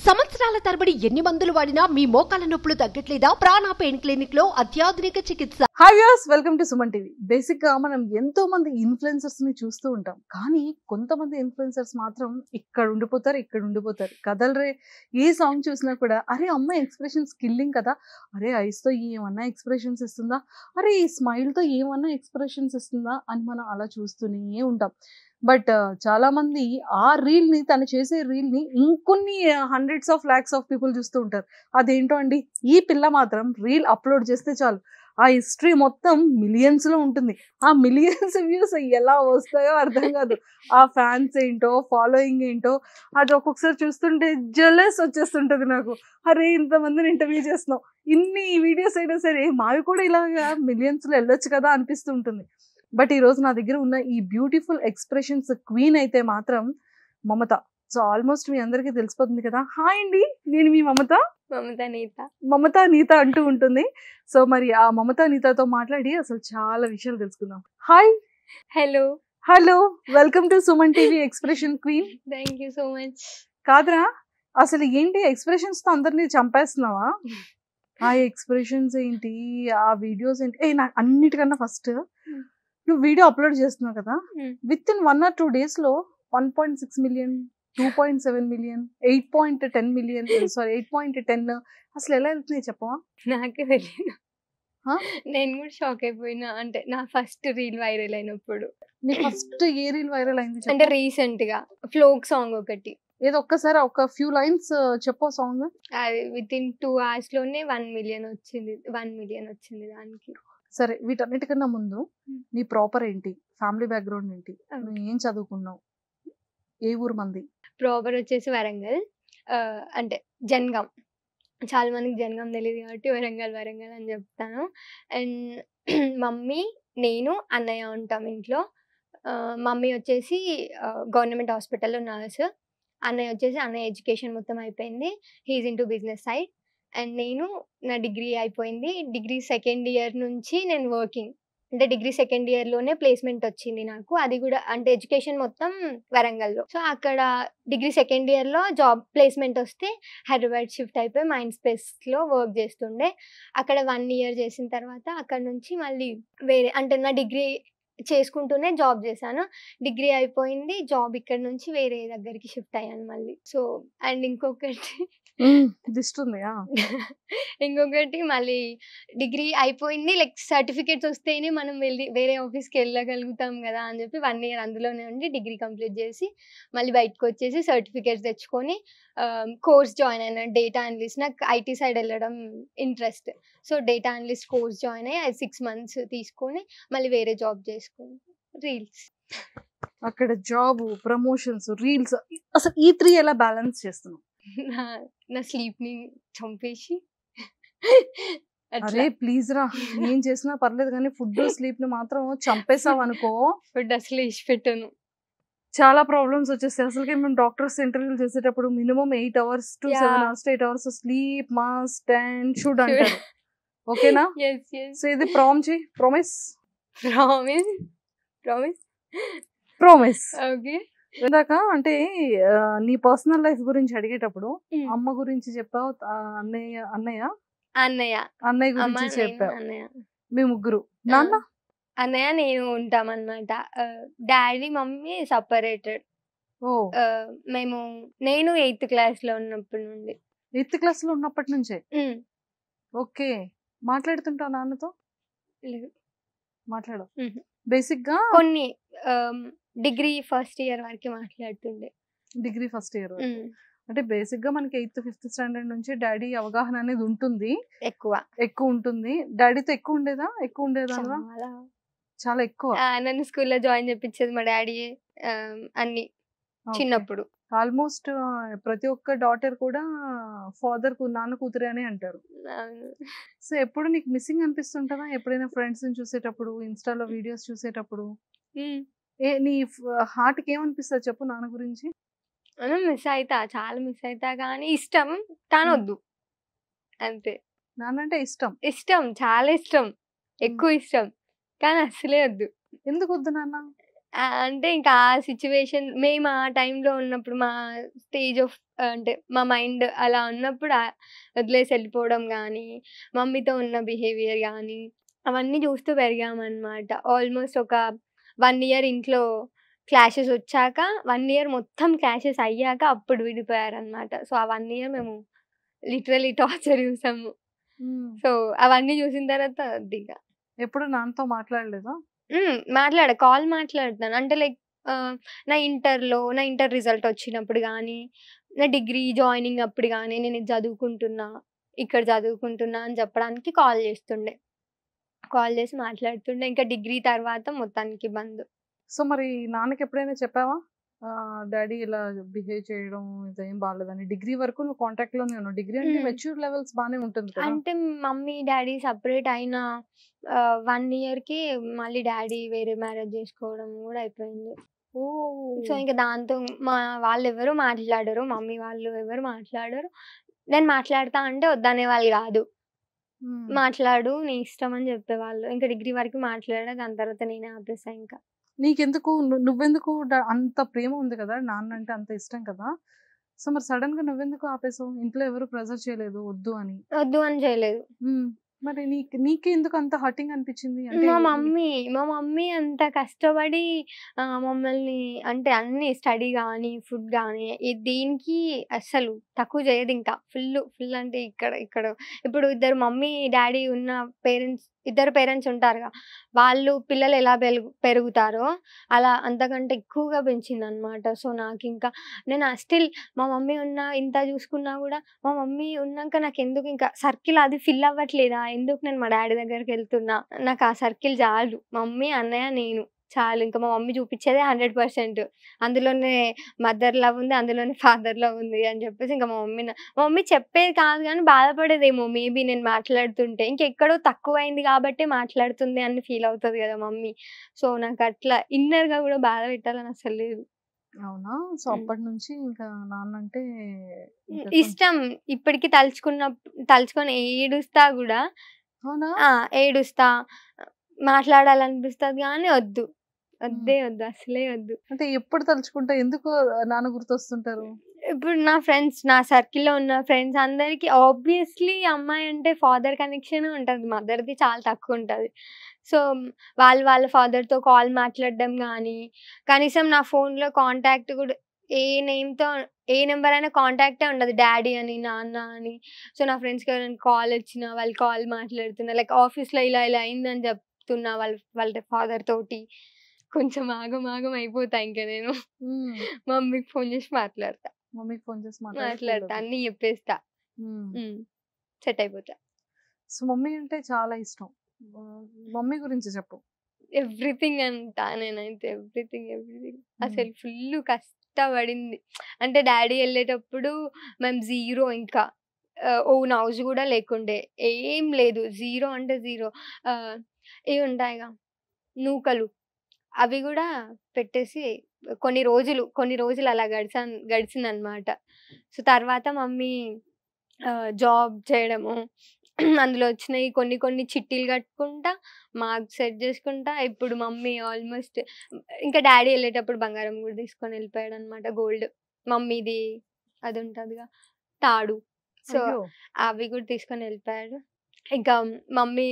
సంవత్సరాల తరబడి ఎన్ని మందులు వాడినా మీ మోకాల నొప్పులు తగ్గట్లేదా? ప్రాణ పెయిన్ క్లినిక్ లో అత్యాధునిక చికిత్స. Hi viewers, welcome to Suman TV. Basic గా మనం ఎంతో మంది ఇన్ఫ్లుయెన్సర్స్ ని చూస్తూ ఉంటాం, కానీ కొంతమంది ఇన్ఫ్లుయెన్సర్స్ మాత్రం ఇక్కడ ఉండిపోతారు కదలరే. ఏ సాంగ్ చూసినా కూడా అరే అమ్మాయి ఎక్స్ప్రెషన్స్ కిల్లింగ్ కదా, అరే ఐస్ తో ఏమన్నా ఎక్స్ప్రెషన్స్ ఇస్తుందా, అరే ఈ స్మైల్ తో ఏమన్నా ఎక్స్ప్రెషన్స్ ఇస్తుందా అని మనం అలా చూస్తూనే ఉంటాం. బట్ చాలా మంది ఆ రీల్ ని, తను చేసే రీల్ ని ఇంకొన్ని hundreds of lakhs of people చూస్తూ ఉంటారు. అదేంటో అండి, ఈ పిల్ల మాత్రం రీల్ అప్లోడ్ చేస్తే చాలు ఆ హిస్టరీ మొత్తం మిలియన్స్ లో ఉంటుంది. ఆ మిలియన్స్ వ్యూస్ ఎలా వస్తాయో అర్థం కాదు. ఆ ఫ్యాన్స్ ఏంటో, ఫాలోయింగ్ ఏంటో, అది ఒక్కొక్కసారి చూస్తుంటే జెలస్ వచ్చేస్తుంటది నాకు. అరే ఇంతమందిని ఇంటర్వ్యూ చేస్తున్నాం, ఇన్ని వీడియోస్ అయినా సరే మావి కూడా ఇలాగా మిలియన్స్ లో వెళ్ళొచ్చు కదా అనిపిస్తుంటుంది. బట్ ఈ రోజు నా దగ్గర ఉన్న ఈ బ్యూటిఫుల్ ఎక్స్ప్రెషన్స్ క్వీన్ అయితే మాత్రం మమత. సో ఆల్మోస్ట్ మీ అందరికీ తెలిసిపోతుంది కదా. హాయ్ అండి, నేను మీ మమతా నీత అంటూ ఉంటుంది. సో మరి ఆ మమతా నీతతో మాట్లాడి అసలు చాలా విషయాలు తెలుసుకుందాం. Hi, hello, welcome to Suman TV expression queen. Thank you so much. కాదురా, అసలు ఏంటి ఎక్స్ప్రెషన్స్ తో అందరినీ చంపేస్తున్నావా? ఆ ఎక్స్ప్రెషన్స్ ఏంటి, ఆ వీడియోస్ ఏంటి? నాకు అన్నిటికన్నా ఫస్ట్ నువ్వు వీడియో అప్లోడ్ చేస్తున్నావు కదా, విత్ ఇన్ 1 or 2 days లో 1.6 million, 2.7 million, 8.10 million, సారీ 8.10 అసలు ఎలా వెళ్తున్నాయి చెప్పవా? నాకే తెలియదు, నేను కూడా షాక్ అయిపోయినా. అంటే నా ఫస్ట్ రీల్ వైరల్ అయినప్పుడు. నీ ఫస్ట్ ఏ రీల్ వైరల్ అయింది? అంటే రీసెంట్ గా ఫ్లోక్ సాంగ్ ఒకటి. ఏదో ఒక్కసారి ఒక ఫ్యూ లైన్స్ చెప్పు సాంగ్. అది విత్ ఇన్ 2 hours లోనే 1 million వచ్చింది. 1 million వచ్చింది దానికి. సరే, వీటన్నిటికన్నా ముందు నీ ప్రాపర్ ఏంటి, ఫ్యామిలీ బ్యాక్గ్రౌండ్ ఏంటి, నువ్వు ఏం చదువుకున్నావు, ఏ ఊరు మంది? ప్రాపర్ వచ్చేసి వరంగల్, అంటే జనగాం. చాలా మందికి జనగాం తెలియదు కాబట్టి వరంగల్ అని చెప్తాను. అండ్ మమ్మీ, నేను, అన్నయ్య ఉంటాం ఇంట్లో. మమ్మీ వచ్చేసి గవర్నమెంట్ హాస్పిటల్లో నర్స్. అన్నయ్య వచ్చేసి అన్నయ్య ఎడ్యుకేషన్ మొత్తం అయిపోయింది, he's into business side. And నేను, నా డిగ్రీ అయిపోయింది. డిగ్రీ సెకండ్ ఇయర్ నుంచి నేను వర్కింగ్. అంటే డిగ్రీ సెకండ్ ఇయర్ లోనే ప్లేస్మెంట్ వచ్చింది నాకు. అది కూడా అంటే ఎడ్యుకేషన్ మొత్తం వరంగల్లో. సో అక్కడ డిగ్రీ సెకండ్ ఇయర్ లో జాబ్ ప్లేస్మెంట్ వస్తే హైదరాబాద్ షిఫ్ట్ అయిపోయి మైండ్ స్పేస్ లో వర్క్ చేస్తుండే. అక్కడ 1 year చేసిన తర్వాత అక్కడ నుంచి మళ్ళీ వేరే, అంటే నా డిగ్రీ చేసుకుంటూనే జాబ్ చేశాను. డిగ్రీ అయిపోయింది, జాబ్ ఇక్కడ నుంచి వేరే దగ్గరికి షిఫ్ట్ అయ్యాను మళ్ళీ. సో అండ్ ఇంకొకటి మళ్ళీ డిగ్రీ అయిపోయింది, లైక్ సర్టిఫికేట్స్ వస్తేనే మనం వెళ్ళి వేరే ఆఫీస్కి వెళ్ళగలుగుతాం కదా అని చెప్పి 1 year అందులోనే ఉండి డిగ్రీ కంప్లీట్ చేసి మళ్ళీ బయటకు వచ్చేసి సర్టిఫికేట్స్ తెచ్చుకొని కోర్స్ జాయిన్ అయినా, డేటా అనలిస్ట్. నాకు ఐటీ సైడ్ వెళ్ళడం interest. So data analyst course join అయ్యి 6 months తీసుకొని మళ్ళీ వేరే జాబ్ చేసుకొని రీల్స్. అక్కడ జాబ్, ప్రమోషన్స్, రీల్స్, అసలు ఈ 3 ఎలా బ్యాలెన్స్ చేస్తున్నావు? నా స్లీప్ ని చంపేసి. అరే ప్లీజ్ రా, ఏం చేసినా పర్లేదు కానీ ఫుడ్, స్లీప్ ని మాత్రం చంపేసావు అనుకో, ఫుడ్ అసలు ఇష్ట పెట్టాను. చాలా ప్రాబ్లమ్స్ వచ్చేస్తాయి. అసలుకే మేము డాక్టర్స్ ఇంటర్వ్యూలు చేసేటప్పుడు minimum 8 hours to 7 hours to 8 hours sleep must and should అంటారు. ఓకేనా? సో ఇది ప్రామిస్. ఓకే. ఇందాక అంటే నీ పర్సనల్ లైఫ్ గురించి అడిగేటప్పుడు అమ్మ గురించి చెప్పావు, అన్నయ్య గురించి చెప్పావు. మీ ముగ్గురు, నాన్న అన్నయ్య నేను ఉంటాం అన్నమాట. Daddy mummy separated. నేను 8th class లో ఉన్నప్పటి నుండి. 8th class లో ఉన్నప్పటి నుంచే? ఓకే. మాట్లాడుతుంటావు నాన్నతో? మాట్లాడవు. బేసిక్ గా కొన్ని డిగ్రీ ఫస్ట్ ఇయర్ వరకు మాట్లాడుతుండే. డిగ్రీ ఫస్ట్ ఇయర్ అంటే బేసిక్ గా మనకి 8th 5th standard నుంచి డాడీ అవగాహన అనేది ఉంటుంది, ఎక్కువ ఉంటుంది. డాడీతో ఎక్కువ ఉండేదా? చాలా ఎక్కువ. నన్ను స్కూల్లో జాయిన్ చేపించేది మా డాడీ అన్ని చిన్నప్పుడు. ఆల్మోస్ట్ ప్రతి ఒక్క డాటర్ కూడా ఫాదర్ నాన్న కూతురే అని అంటారు. సో ఎప్పుడు నీకు మిస్సింగ్ అనిపిస్తుంటదా ఎప్పుడైనా ఫ్రెండ్స్ ని చూసేటప్పుడు, ఇన్స్టాలో వీడియోస్ చూసేటప్పుడు? నీ హార్ట్ కి ఏమనిపిస్తుంది చెప్పు నాన్న గురించి? చాలా మిస్ అవుతా కానీ ఇష్టం కానొద్దు అంతే. నాన్న అంటే ఇష్టం చాలా ఇష్టం, ఎక్కువ ఇష్టం, కానీ అసలే వద్దు. ఎందుకు వద్దు నాన్న? అంటే ఇంకా ఆ సిట్యుయేషన్ మేము ఆ టైంలో ఉన్నప్పుడు మా స్టేజ్ ఆఫ్ అంటే మా మైండ్ అలా ఉన్నప్పుడు వదిలేసి వెళ్ళిపోవడం గానీ, మమ్మీతో ఉన్న బిహేవియర్ గానీ, అవన్నీ చూస్తూ పెరిగామనమాట. ఆల్మోస్ట్ ఒక 1 ఇయర్ ఇంట్లో క్లాషెస్ వచ్చాక, 1 ఇయర్ మొత్తం క్లాషెస్ అయ్యాక అప్పుడు విడిపోయారనమాట. సో, ఆ 1 ఇయర్ మేము లిటరల్లీ టార్చర్ చూసాము. సో, అవన్నీ చూసిన తర్వాత వద్దిక. ఎప్పుడు నాన్నతో మాట్లాడలేదా? కాల్ మాట్లాడుతాను. అంటే లైక్ నా ఇంటర్ రిజల్ట్ వచ్చినప్పుడు గానీ, నా డిగ్రీ జాయినింగ్ అప్పుడు గానీ, నేను ఇది చదువుకుంటున్నా, ఇక్కడ చదువుకుంటున్నా అని చెప్పడానికి కాల్ చేస్తుండే. కాల్ చేసి మాట్లాడుతుండే. ఇంకా డిగ్రీ తర్వాత మొత్తానికి బంద్. సో మరి నాన్నకి ఎప్పుడైనా చెప్పావా? డాడీ ఇలా బిహేవ్ చేయడం ఇదేం బాలేదని. డిగ్రీ వరకు నువ్వు కాంటాక్ట్ లోనే ఉన్నావు. డిగ్రీ అంటే మెచ్యూర్ లెవెల్స్ బానే ఉంటుంది కదా. అంటే మమ్మీ, డాడీ సెపరేట్ అయిన 1 ఇయర్‌కి మళ్ళీ డాడీ వేరే మ్యారేజ్ చేసుకోవడం కూడా అయిపోయింది. సో, ఇంక దాంతో వాళ్ళెవరు మాట్లాడరు. మమ్మీ వాళ్ళు ఎవరు మాట్లాడరు. నేను మాట్లాడతా అంటే వద్దనేవాళ్ళు గాదు. మాట్లాడు నీ ఇష్టం అని చెప్పేవాళ్ళు. ఇంకా డిగ్రీ వరకు మాట్లాడా. దాని తర్వాత నేనే ఆపేసా ఇంకా. నీకెందుకు నువ్వెందుకు అంత ప్రేమ ఉంది కదా, నాన్న అంటే అంత ఇష్టం కదా. సో మరి సడన్ గా నువ్వెందుకు ఆపేసావు? ఇంట్లో ఎవరు ప్రెజర్ చేయలేదు వద్దు అని? వద్దు అని చేయలేదు. మరి నీకే ఎందుకు అంత హర్టింగ్ అనిపించింది? అంటే మా మమ్మీ అంత కష్టపడి మమ్మల్ని అంటే అన్ని స్టడీ గానీ, ఫుడ్ గానీ దీనికి అస్సలు తక్కువ చేయదు ఇంకా. ఫుల్ అంటే ఇక్కడ ఇప్పుడు ఇద్దరు మమ్మీ, డాడీ ఉన్న ఇద్దరు పేరెంట్స్ ఉంటారుగా. వాళ్ళు పిల్లలు ఎలా పెరుగుతారో అలా అంతకంటే ఎక్కువగా పెంచిందనమాట. సో, నాకింకా నేను స్టిల్ మా మమ్మీ ఇంత చూసుకున్నా గూడా మా మమ్మీ ఉన్నాక నాకెందుకు ఇంకా సర్కిల్ అది ఫిల్ అవ్వట్లేదా? ఎందుకు నేను మా డాడీ దగ్గరికెళ్తున్నా? నాకు ఆ సర్కిల్ చాలు. మమ్మీ, అన్నయ్య, నేను చాలు. ఇంకా మా మమ్మీ చూపిచ్చేదే 100%. అందులోనే మదర్ లవ్ ఉంది. అందులోనే ఫాదర్ లవ్ ఉంది అని చెప్పేసి ఇంకా మా మమ్మీ చెప్పేది కాదు గానీ బాధపడేదేమో మేబీ నేను మాట్లాడుతుంటే. ఇంకెక్కడో తక్కువైంది కాబట్టే మాట్లాడుతుంది అని ఫీల్ అవుతది గదా మమ్మీ. సో, నాకట్లా ఇన్నర్‌గా గూడా బాధ పెట్టాలని అస్సలు లేదు. అవునా? సో అప్పటి నుంచి ఇంకా నాన్నంటే ఇష్టం. ఇప్పటికి తలుచుకొని ఏడుస్తా గూడా. అవునా? ఏడుస్తా. మాట్లాడాలనిపిస్తది గానీ వద్దు. వద్దు. అసలే వద్దు. అంటే ఎప్పుడు తలుచుకుంటా ఎందుకు నాన్న గుర్తొస్తుంటారు? ఇప్పుడు నా సర్కిల్‌లో ఉన్న ఫ్రెండ్స్ అందరికి ఆబ్వియస్‌లీ అమ్మాయి అంటే ఫాదర్ కనెక్షనే ఉంటది. మదర్‌ది చాలా తక్కువుంటది. సో, వాళ్ళ ఫాదర్‌తో కాల్ మాట్లాడడం గానీ, కనీసం నా ఫోన్‌లో కాంటాక్ట్ గూడా ఏ నంబర్ అయినా కాంటాక్టే ఉండదు. డాడీ అని, నాన్న అని. సో, నా ఫ్రెండ్స్‌కి ఎవరైనా కాల్ వచ్చినా, వాళ్ళు కాల్ మాట్లాడుతున్నా, లైక్ ఆఫీస్‌లో ఇలా అయిందని చెప్తున్నా వాళ్ళ ఫాదర్ తోటి. కొంచెం ఆగం అయిపోతా ఇంక నేను. మమ్మీకి ఫోన్ చేసి మాట్లాడతా. మమ్మీకి ఫోన్ చేసి మాట్లాడతా. అన్నీ చెప్పేస్తా. సెట్ అయిపోతా. సో మమ్మీ అంటే చాలా ఇష్టం. మమ్మీ గురించి చెప్పు. ఎవ్రీథింగ్ అంటా నేనైతే. ఎవ్రీథింగ్. అసలు ఫుల్ కష్టపడింది. అంటే డాడీ ఎళ్ళేటప్పుడు మేము జీరో ఇంకా. ఓన్ హౌస్ గూడా లేకుండే. ఏం లేదు. జీరో అంటే జీరో. ఇవి ఉంటాయిగా నూకలు. అవి గూడా పెట్టేసి కొన్ని రోజులు అలా గడిచిందనమాట. సో, తర్వాత మమ్మీ జాబ్ చేయడము, అందులో వచ్చినయి కొన్ని చిట్టీలు కట్టుకుంటా, మార్క్స్ సెట్ చేసుకుంటా. ఇప్పుడు మమ్మీ ఆల్మోస్ట్ ఇంకా డాడీ ఎళ్ళేటప్పుడు బంగారం గూడా తీసుకొని వెళ్ళిపోయాడనమాట. గోల్డ్. మమ్మీది అది ఉంటదిగా తాడు. సో, అవి గూడా తీసుకొని వెళ్ళిపోయాడు. ఇంకా మమ్మీ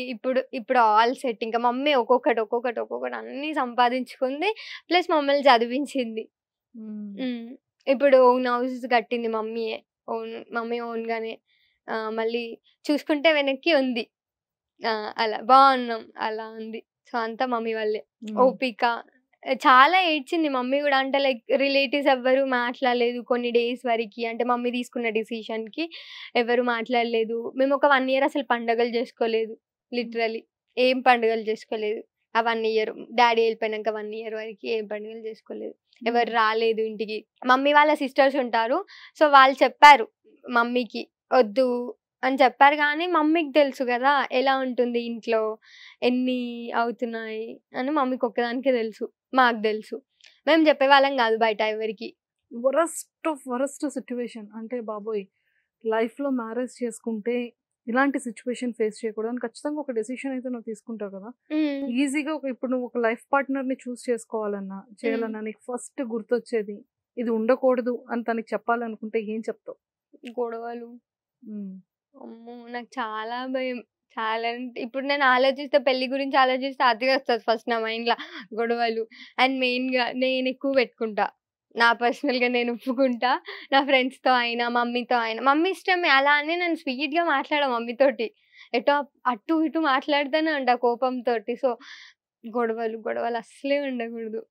ఇప్పుడు ఆల్ సెట్. ఇంకా మమ్మీ ఒక్కొక్కటి అన్నీ సంపాదించుకుంది. ప్లస్ మమ్మల్ని చదివించింది. ఇప్పుడు ఓన్ హౌస్ కట్టింది మమ్మీయే. మమ్మీ ఓన్‌గానే. మళ్ళీ చూసుకుంటే వెనక్కి ఉంది. అలా బాగున్నాం. అలా ఉంది. సో, అంతా మమ్మీ వల్లే. ఓపిక. చాలా ఏడ్చింది మమ్మీ గూడా. అంటే లైక్ రిలేటివ్స్ ఎవ్వరు మాట్లాడలేదు కొన్ని డేస్ వరకి. అంటే మమ్మీ తీసుకున్న డిసిషన్‌కి ఎవరు మాట్లాడలేదు. మేము ఒక 1 ఇయర్ అసలు పండగలు చేసుకోలేదు. లిటరల్లీ. ఏం పండుగలు చేసుకోలేదు. ఆ 1 ఇయర్. డాడీ ఎళ్ళిపోయినాక 1 ఇయర్ వరకి ఏం పండుగలు చేసుకోలేదు. ఎవరు రాలేదు ఇంటికి. మమ్మీ వాళ్ళ సిస్టర్స్ ఉంటారు. సో, వాళ్ళు చెప్పారు మమ్మీకి వద్దు అని చెప్పారు గానీ, మమ్మీకి తెలుసు గదా ఎలా ఉంటుంది ఇంట్లో, ఎన్ని అవుతున్నాయి అని మమ్మీకి ఒక్కదానికే తెలుసు. మాకు తెలుసు. మేము చెప్పేవాళ్ళం గాదు బయట ఎవరికీ. Worst situation. అంటే బాబోయ్! లైఫ్‌లో మ్యారేజ్ చేసుకుంటే ఇలాంటి సిచ్యువేషన్ ఫేస్ చేయకూడదు ఖచ్చితంగా ఒక డెసిషన్ అయితే నువ్వు తీసుకుంటావు కదా. ఈజీగా ఇప్పుడు నువ్వు ఒక లైఫ్ పార్ట్నర్ ని చూస్ చేసుకోవాలన్నా చేయాలన్నా నీకు ఫస్ట్ గుర్తొచ్చేది ఇది ఉండకూడదు అని తనకి చెప్పాలనుకుంటే ఏం చెప్తావు? గొడవలు. అమ్మో! నాకు చాలా భయం. చాలా అంటే ఇప్పుడు నేను ఆలోచిస్తే పెళ్లి గురించి ఆలోచిస్తే అదే వస్తది ఫస్ట్ నా మైండ్‌ల గొడవలు. అండ్ మెయిన్‌గా నేను ఎక్కువ పెట్టుకుంటా. నా పర్సనల్‌గా నేను ఒప్పుకుంటా. నా ఫ్రెండ్స్‌తో అయినా, మమ్మీతో అయినా. మమ్మీ ఇష్టమే అలా అని నేను స్వీట్‌గా మాట్లాడా మమ్మీతోటి. ఎటో అటు ఇటు మాట్లాడుతూనే ఉంటా కోపంతోటి. సో, గొడవలు అస్సలే ఉండకూడదు.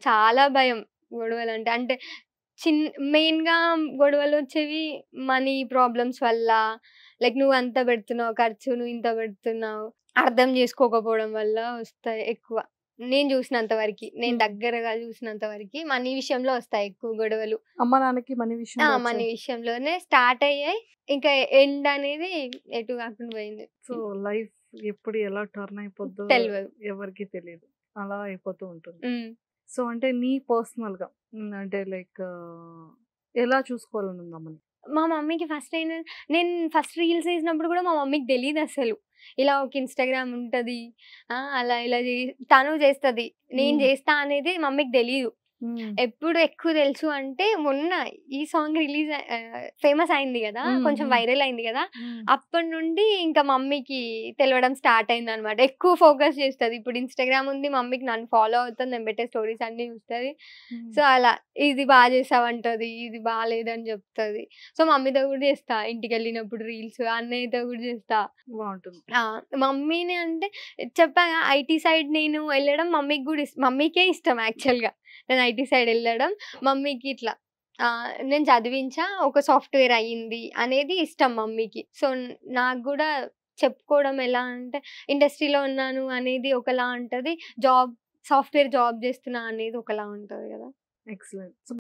చాలా భయం గొడవలంటే. అంటే మెయిన్‌గా గొడవలొచ్చేవి మనీ ప్రాబ్లమ్స్ వల్ల. లైక్ నువ్వు అంత పెడుతున్నావు ఖర్చు, నువ్వు ఇంత పెడుతున్నావు. అర్థం చేసుకోకపోవడం వల్ల వస్తాయి ఎక్కువ. నేను చూసినంత వరకి. నేను దగ్గరగా చూసినంత వరకి మనీ విషయంలో వస్తాయి ఎక్కువ గొడవలు. అమ్మ నాన్నకి మనీ విషయంలో మనీ విషయంలోనే స్టార్ట్ అయ్యాయి. ఇంకా ఎండ్ అనేది ఎటు కాకుండా పోయింది. సో లైఫ్ ఎప్పుడు ఎలా టర్న్ అయిపోద్దో తెలవదు. ఎవరికి తెలియదు. అలా అయిపోతూ ఉంటుంది. సో అంటే నీ పర్సనల్ గా అంటే లైక్ ఎలా చూసుకోవాలని ఉందమ్మని? మా మమ్మీకి నేను ఫస్ట్ రీల్స్ చేసినప్పుడు కూడా మా మమ్మీకి తెలీదు అసలు. ఇలా ఒక ఇన్‌స్టాగ్రామ్ ఉంటది. అలా ఇలా తను చేస్తది. నేను చేస్తా అనేది మమ్మీకి తెలీదు. ఎప్పుడు ఎక్కువ తెలుసు అంటే మొన్న ఈ సాంగ్ ఫేమస్ అయింది కదా, కొంచెం వైరల్ అయింది కదా, అప్పటి నుండి ఇంకా మమ్మీకి తెలవడం స్టార్ట్ అయింది అనమాట. ఎక్కువ ఫోకస్ చేస్తుంది. ఇప్పుడు ఇన్‌స్టాగ్రామ్ ఉంది, మమ్మీకి నన్ను ఫాలో అవుతుంది, నేను పెట్టే స్టోరీస్ అన్ని చూస్తుంది. సో అలా ఇది బాగా చేసావంటది, ఇది బాగాలేదని చెప్తుంది. సో మమ్మీతో కూడా చేస్తా, ఇంటికి వెళ్ళినప్పుడు రీల్స్, అన్నయ్యతో కూడా చేస్తా. బాగుంటుంది. మమ్మీని అంటే చెప్పాగా ఐటీ సైడ్ నేను వెళ్ళడం మమ్మీకి కూడా మమ్మీకే ఇష్టం యాక్చువల్గా. నేను ఐటీ సైడ్ వెళ్ళడం మమ్మీకి ఇట్లా నేను చదివించా, ఒక సాఫ్ట్వేర్ అయ్యింది అనేది ఇష్టం మమ్మీకి. సో నాకు కూడా చెప్పుకోవడం ఎలా అంటే ఇండస్ట్రీలో ఉన్నాను అనేది ఒకలా ఉంటుంది, సాఫ్ట్వేర్ జాబ్ చేస్తున్నా అనేది ఒకలా ఉంటుంది కదా. ఎక్సలెంట్.